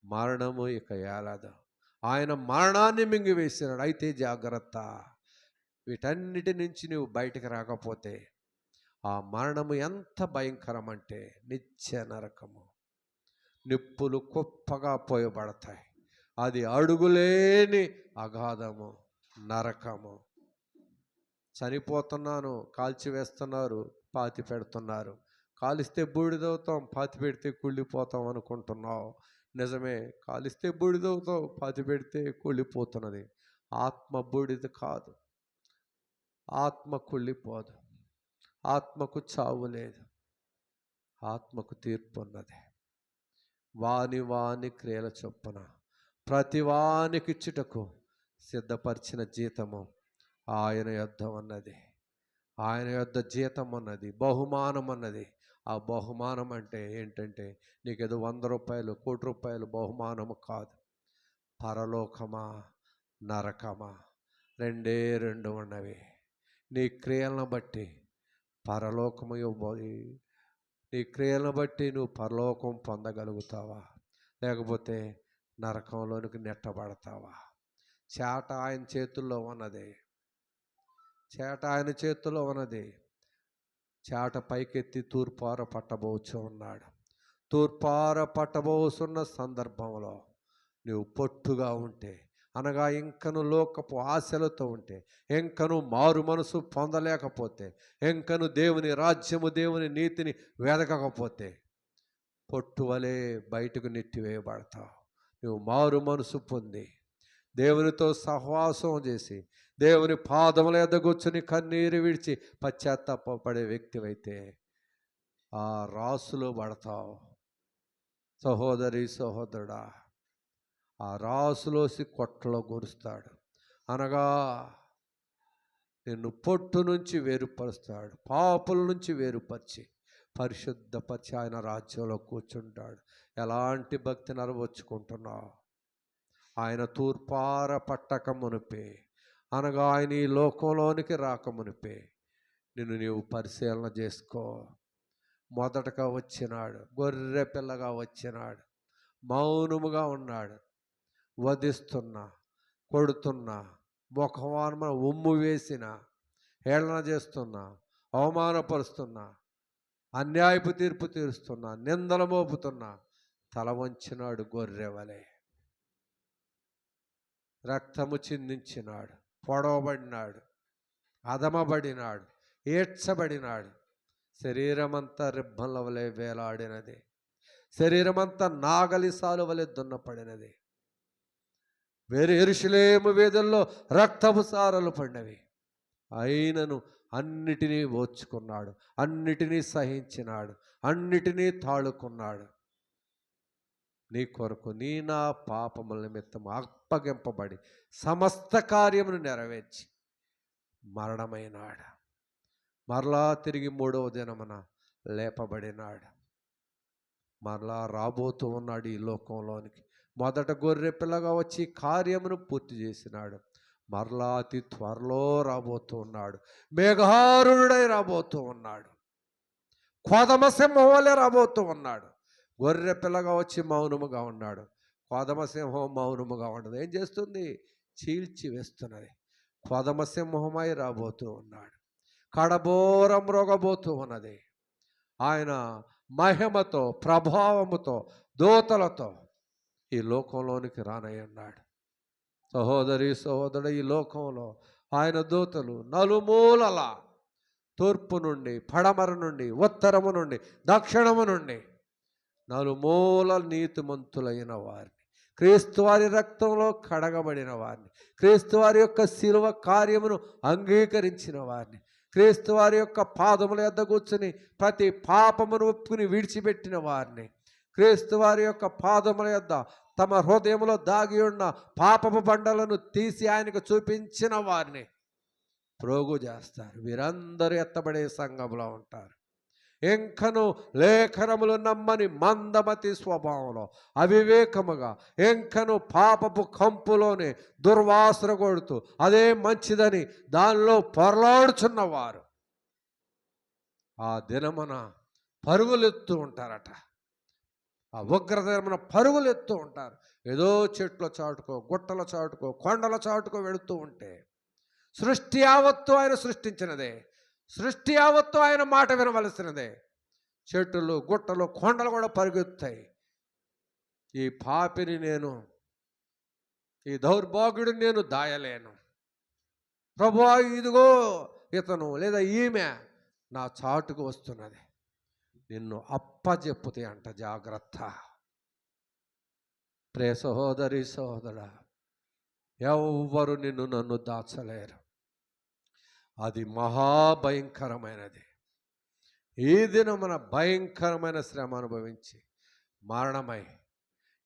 మరణము ఇక ఏలదు. ఆయన మరణాన్ని మింగివేసినాడు. అయితే జాగ్రత్త, వీటన్నిటి నుంచి నువ్వు బయటికి రాకపోతే ఆ మరణము ఎంత భయంకరం అంటే నిత్య నరకము. నిప్పులు కుప్పగా పోయబడతాయి. అది అడుగులేని అగాధము, నరకము. చనిపోతున్నాను, కాల్చివేస్తున్నారు, పాతి పెడుతున్నారు. కాలిస్తే బూడిదవుతాం, పాతి పెడితే కుళ్ళిపోతాం అనుకుంటున్నావు. నిజమే, కాలిస్తే బూడిదవుతావు, పాతి పెడితే కుళ్ళిపోతున్నది. ఆత్మ బూడిద కాదు, ఆత్మ కుళ్ళిపోదు, ఆత్మకు చావు లేదు, ఆత్మకు తీర్పు ఉన్నది. వాని వాని క్రియల చొప్పున ప్రతి వానికిచ్చుటకు సిద్ధపరిచిన జీతము ఆయన యొద్ద ఉన్నది. ఆయన యొద్ద జీతం ఉన్నది, బహుమానం ఉన్నది. ఆ బహుమానం అంటే ఏంటంటే నీకేదో 100 రూపాయలు, 1 కోటి రూపాయలు బహుమానము కాదు. పరలోకమా, నరకమా, రెండే రెండు ఉన్నవి. నీ క్రియలను బట్టి పరలోకము ఇవ్వాలి. నీ క్రియలను బట్టి నువ్వు పరలోకం పొందగలుగుతావా, లేకపోతే నరకంలోనికి నెట్టబడతావా? చేట ఆయన చేతుల్లో ఉన్నది, చేట ఆయన చేతిలో ఉన్నది. చేట పైకెత్తి తూర్పార పట్టబోచు ఉన్నాడు. తూర్పార పట్టబోతున్న సందర్భంలో నువ్వు పొట్టుగా ఉంటే, అనగా ఇంకను లోకపు ఆశలతో ఉంటే, ఇంకను మారు మనసు పొందలేకపోతే, ఇంకను దేవుని రాజ్యము, దేవుని నీతిని వెదకకపోతే పొట్టు వలె బయటకు నెట్టివేయబడతావు. నువ్వు మారు మనసు పొంది దేవునితో సహవాసం చేసి దేవుని పాదముల యొద్ద కూర్చుని కన్నీరు విడిచి పశ్చాత్తాపడే వ్యక్తివైతే ఆ రాసులో పడతావు. సహోదరి సహోదరుడా, ఆ రాసులోసి కొట్టలో గురుస్తాడు. అనగా నిన్ను పొట్టు నుంచి వేరుపరుస్తాడు, పాపుల నుంచి వేరుపరిచి పరిశుద్ధపరిచి ఆయన రాజ్యంలో కూర్చుంటాడు. ఎలాంటి భక్తిని అరవచ్చుకుంటున్నావు? ఆయన తూర్పార పట్టక మునిపే, అనగా ఆయన ఈ లోకంలోనికి రాకమునిపే నిన్ను నీవు పరిశీలన చేసుకో. మొదటగా వచ్చినాడు, గొర్రె పిల్లగా వచ్చినాడు, మౌనముగా ఉన్నాడు. వధిస్తున్నా, కొడుతున్నా, ముఖమాన ఉమ్ము వేసిన, హేళన చేస్తున్నా, అవమానపరుస్తున్నా, అన్యాయపు తీర్పు తీరుస్తున్నా, నిందలు మోపుతున్నా, తల వంచినాడు గొర్రె వలె. రక్తము చిందించినాడు, పొడవబడినాడు, అదమబడినాడు, ఏడ్చబడినాడు. శరీరమంతా రిబ్బన్ల వలె వేలాడినది, శరీరమంతా నాగలిసాలు వలె దున్నపడినది. యెరూషలేము వీధుల్లో రక్తపు సారలు పడినవి. అయినను అన్నిటినీ ఓర్చుకున్నాడు, అన్నిటినీ సహించినాడు, అన్నిటినీ తాళుకున్నాడు. నీ కొరకు, నీ నా పాపముల నిమిత్తం అప్పగింపబడి సమస్త కార్యమును నెరవేర్చి మరణమైనాడు. మరలా తిరిగి 3వ దినమున లేపబడినాడు. మరలా రాబోతూ ఉన్నాడు ఈ లోకంలోనికి. మొదట గొర్రె పిల్లగా వచ్చి కార్యమును పూర్తి చేసినాడు. మరలా అతి త్వరలో రాబోతూ ఉన్నాడు. మేఘారుడై రాబోతూ ఉన్నాడు. కోదమ సింహం వలె రాబోతూ ఉన్నాడు. గొర్రె పిల్లగా వచ్చి మౌనముగా ఉన్నాడు. కోదమ సింహం మౌనముగా ఉండదు. ఏం చేస్తుంది? చీల్చి వేస్తున్నది. కోదమ సింహమై రాబోతూ ఉన్నాడు. కడబోరం రోగబోతూ ఉన్నది. ఆయన మహిమతో, ప్రభావముతో, దూతలతో ఈ లోకంలోనికి రానయ్యున్నాడు. సహోదరి సహోదరుడు, ఈ లోకంలో ఆయన దూతలు నలుమూలల, తూర్పు నుండి, పడమర నుండి, ఉత్తరము నుండి, దక్షిణము నుండి నలుమూల నీతిమంతులైన వారిని, క్రీస్తు వారి రక్తంలో కడగబడిన వారిని, క్రీస్తు వారి యొక్క శిలువ కార్యమును అంగీకరించిన వారిని, క్రీస్తు వారి యొక్క పాదముల యొద్ద కూర్చుని ప్రతి పాపమును ఒప్పుకుని విడిచిపెట్టిన వారిని, క్రీస్తు వారి యొక్క పాదముల యొద్ద తమ హృదయంలో దాగి ఉన్న పాపపు బండలను తీసి ఆయనకు చూపించిన వారిని ప్రోగు చేస్తారు. వీరందరూ ఎత్తబడే సంఘంలో ఉంటారు. ఇంకను లేఖనములు నమ్మని మందమతి స్వభావంలో, అవివేకముగా, ఇంకను పాపపు కంపులోనే దుర్వాసన కొడుతూ అదే మంచిదని దానిలో పొరలాడుచున్నవారు ఆ దినమున పరుగులెత్తూ ఉంటారట. ఆ ఉగ్రతమైన పరుగులు ఎత్తూ ఉంటారు. ఏదో చెట్ల చాటుకో, గుట్టల చాటుకో, కొండల చాటుకో వెళుతూ ఉంటే సృష్టి యావత్తు ఆయన సృష్టించినదే, సృష్టి యావత్తు ఆయన మాట వినవలసినదే. చెట్టులు, గుట్టలు, కొండలు కూడా పరుగెత్తాయి. ఈ పాపిని నేను, ఈ దౌర్భాగ్యుడిని నేను దాయలేను. ప్రభువా, ఇదిగో ఇతను లేదా ఈమె నా చాటుకు వస్తున్నది, నిన్ను అప్పజెప్పుతే అంట జాగ్రత్త. ప్రియ సహోదరి సహోదరా, ఎవ్వరు నన్ను దాచలేరు. అది మహాభయంకరమైనది. ఈ దినమున భయంకరమైన శ్రమ అనుభవించి మరణమై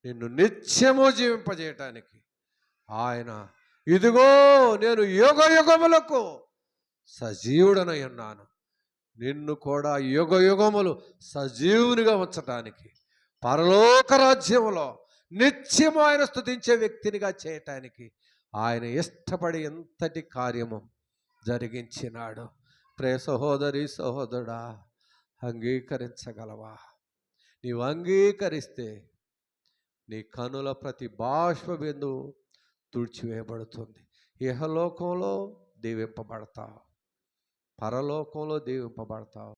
నిన్ను నిత్యము జీవింపజేయటానికి ఆయన, ఇదిగో నేను యుగ యుగములకు సజీవుడనై ఉన్నాను, నిన్ను కూడా యుగ యుగములు సజీవునిగా ఉంచటానికి, పరలోక రాజ్యములో నిత్యము ఆయన స్తుతించే వ్యక్తినిగా చేయటానికి ఆయన ఇష్టపడి ఎంతటి కార్యము జరిగించినాడు. ప్రియ సహోదరి సహోదరుడా, అంగీకరించగలవా? నీవు అంగీకరిస్తే నీ కనుల ప్రతి బాష్ప బిందువు తుడిచివేయబడుతుంది. ఇహలోకంలో దీవింపబడతావు, పరలోకంలో దీవింపబడతావు.